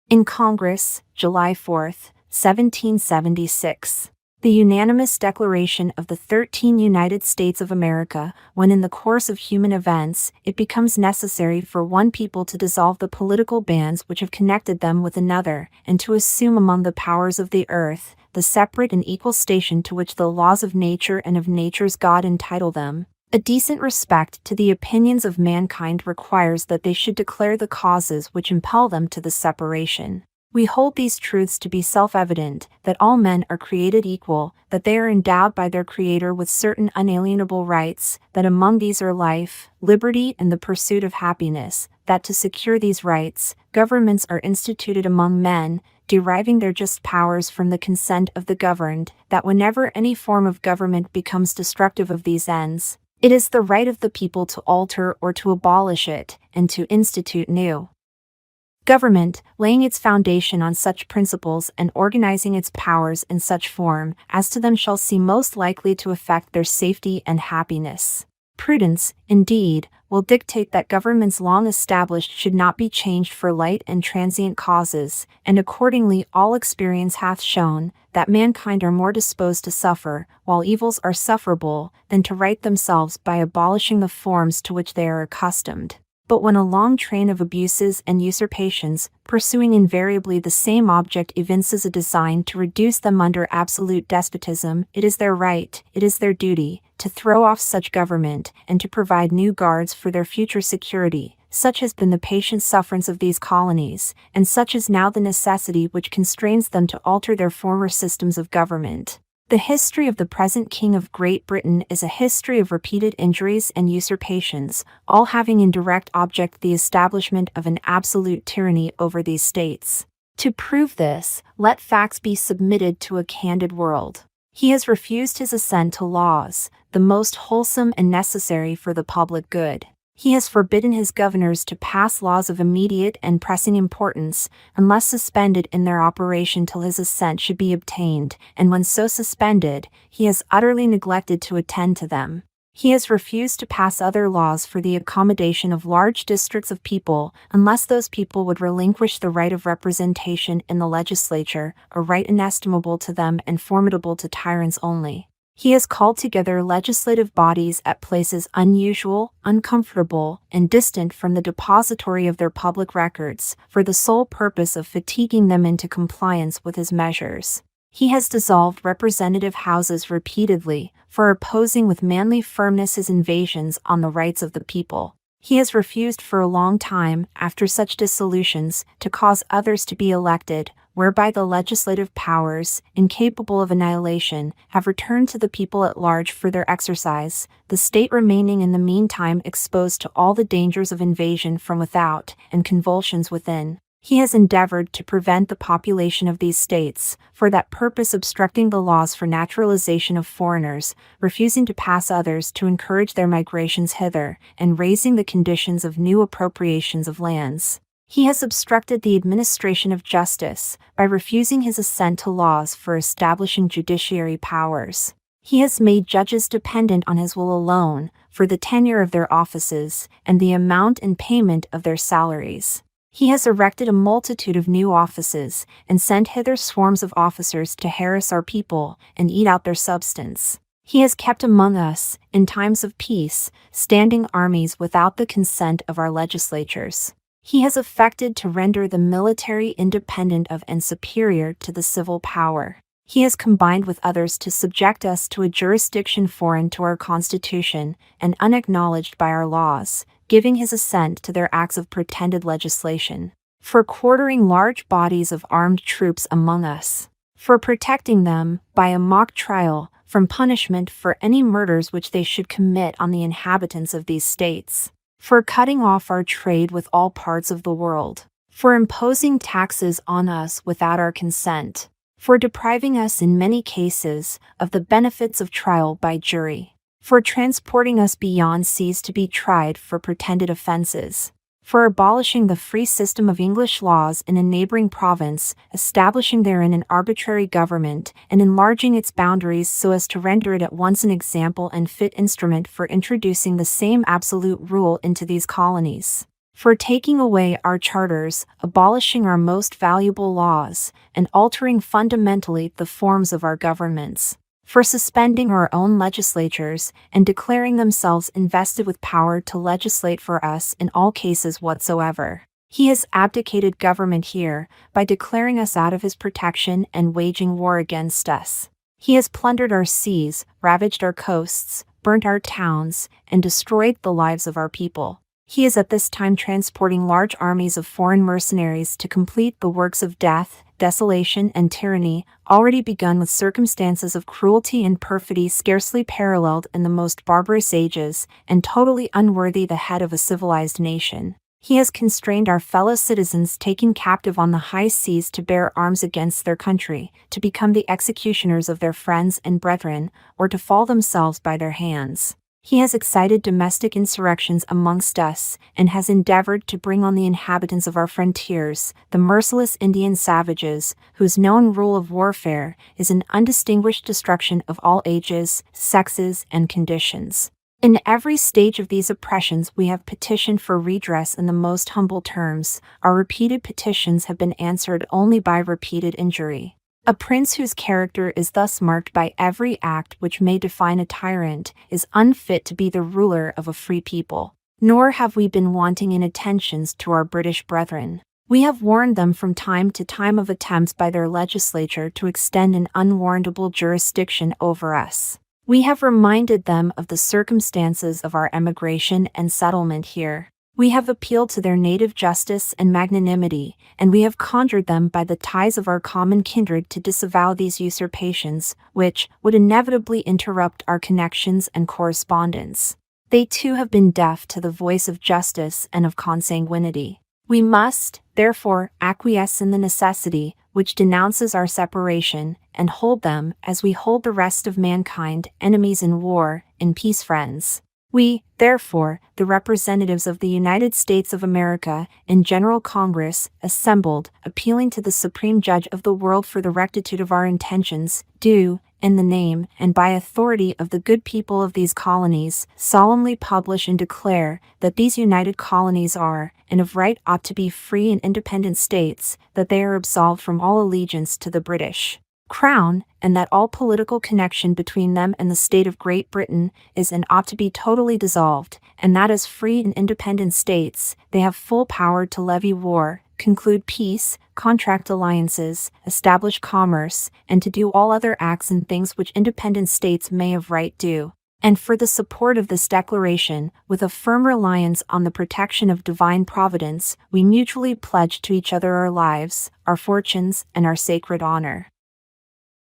In Congress, July 4, 1776. The unanimous declaration of the 13 United States of America, when in the course of human events, it becomes necessary for one people to dissolve the political bands which have connected them with another, and to assume among the powers of the earth, the separate and equal station to which the laws of nature and of nature's God entitle them. A decent respect to the opinions of mankind requires that they should declare the causes which impel them to the separation. We hold these truths to be self-evident, that all men are created equal, that they are endowed by their Creator with certain unalienable rights, that among these are life, liberty, and the pursuit of happiness, that to secure these rights, governments are instituted among men, deriving their just powers from the consent of the governed, that whenever any form of government becomes destructive of these ends, it is the right of the people to alter or to abolish it, and to institute new. Government, laying its foundation on such principles and organizing its powers in such form as to them shall seem most likely to affect their safety and happiness. Prudence, indeed, will dictate that governments long established should not be changed for light and transient causes, and accordingly all experience hath shown that mankind are more disposed to suffer, while evils are sufferable, than to right themselves by abolishing the forms to which they are accustomed. But when a long train of abuses and usurpations, pursuing invariably the same object, evinces a design to reduce them under absolute despotism, it is their right, it is their duty, to throw off such government, and to provide new guards for their future security. Such has been the patient sufferance of these colonies, and such is now the necessity which constrains them to alter their former systems of government. The history of the present King of Great Britain is a history of repeated injuries and usurpations, all having in direct object the establishment of an absolute tyranny over these states. To prove this, let facts be submitted to a candid world. He has refused his assent to laws, the most wholesome and necessary for the public good. He has forbidden his governors to pass laws of immediate and pressing importance, unless suspended in their operation till his assent should be obtained, and when so suspended, he has utterly neglected to attend to them. He has refused to pass other laws for the accommodation of large districts of people, unless those people would relinquish the right of representation in the legislature, a right inestimable to them and formidable to tyrants only. He has called together legislative bodies at places unusual, uncomfortable, and distant from the depository of their public records, for the sole purpose of fatiguing them into compliance with his measures. He has dissolved representative houses repeatedly, for opposing with manly firmness his invasions on the rights of the people. He has refused for a long time, after such dissolutions, to cause others to be elected, whereby the legislative powers, incapable of annihilation, have returned to the people at large for their exercise, the state remaining in the meantime exposed to all the dangers of invasion from without, and convulsions within. He has endeavored to prevent the population of these states, for that purpose obstructing the laws for naturalization of foreigners, refusing to pass others to encourage their migrations hither, and raising the conditions of new appropriations of lands. He has obstructed the administration of justice, by refusing his assent to laws for establishing judiciary powers. He has made judges dependent on his will alone, for the tenure of their offices, and the amount and payment of their salaries. He has erected a multitude of new offices, and sent hither swarms of officers to harass our people, and eat out their substance. He has kept among us, in times of peace, standing armies without the consent of our legislatures. He has affected to render the military independent of and superior to the civil power. He has combined with others to subject us to a jurisdiction foreign to our Constitution, and unacknowledged by our laws, giving his assent to their acts of pretended legislation, for quartering large bodies of armed troops among us, for protecting them, by a mock trial, from punishment for any murders which they should commit on the inhabitants of these states, for cutting off our trade with all parts of the world, for imposing taxes on us without our consent, for depriving us in many cases of the benefits of trial by jury, for transporting us beyond seas to be tried for pretended offenses, for abolishing the free system of English laws in a neighboring province, establishing therein an arbitrary government, and enlarging its boundaries so as to render it at once an example and fit instrument for introducing the same absolute rule into these colonies, for taking away our charters, abolishing our most valuable laws, and altering fundamentally the forms of our governments, for suspending our own legislatures and declaring themselves invested with power to legislate for us in all cases whatsoever. He has abdicated government here by declaring us out of his protection and waging war against us. He has plundered our seas, ravaged our coasts, burnt our towns, and destroyed the lives of our people. He is at this time transporting large armies of foreign mercenaries to complete the works of death, desolation, and tyranny, already begun with circumstances of cruelty and perfidy scarcely paralleled in the most barbarous ages, and totally unworthy the head of a civilized nation. He has constrained our fellow citizens taken captive on the high seas to bear arms against their country, to become the executioners of their friends and brethren, or to fall themselves by their hands. He has excited domestic insurrections amongst us, and has endeavored to bring on the inhabitants of our frontiers, the merciless Indian savages, whose known rule of warfare is an undistinguished destruction of all ages, sexes, and conditions. In every stage of these oppressions we have petitioned for redress in the most humble terms. Our repeated petitions have been answered only by repeated injury. A prince whose character is thus marked by every act which may define a tyrant is unfit to be the ruler of a free people. Nor have we been wanting in attentions to our British brethren. We have warned them from time to time of attempts by their legislature to extend an unwarrantable jurisdiction over us. We have reminded them of the circumstances of our emigration and settlement here. We have appealed to their native justice and magnanimity, and we have conjured them by the ties of our common kindred to disavow these usurpations, which would inevitably interrupt our connections and correspondence. They too have been deaf to the voice of justice and of consanguinity. We must, therefore, acquiesce in the necessity, which denounces our separation, and hold them, as we hold the rest of mankind, enemies in war, in peace friends. We, therefore, the representatives of the United States of America, in General Congress, assembled, appealing to the Supreme Judge of the world for the rectitude of our intentions, do, in the name and by authority of the good people of these colonies, solemnly publish and declare that these united colonies are, and of right ought to be free and independent states, that they are absolved from all allegiance to the British Crown, and that all political connection between them and the state of Great Britain is and ought to be totally dissolved, and that as free and independent states, they have full power to levy war, conclude peace, contract alliances, establish commerce, and to do all other acts and things which independent states may of right do. And for the support of this declaration, with a firm reliance on the protection of divine providence, we mutually pledge to each other our lives, our fortunes, and our sacred honor.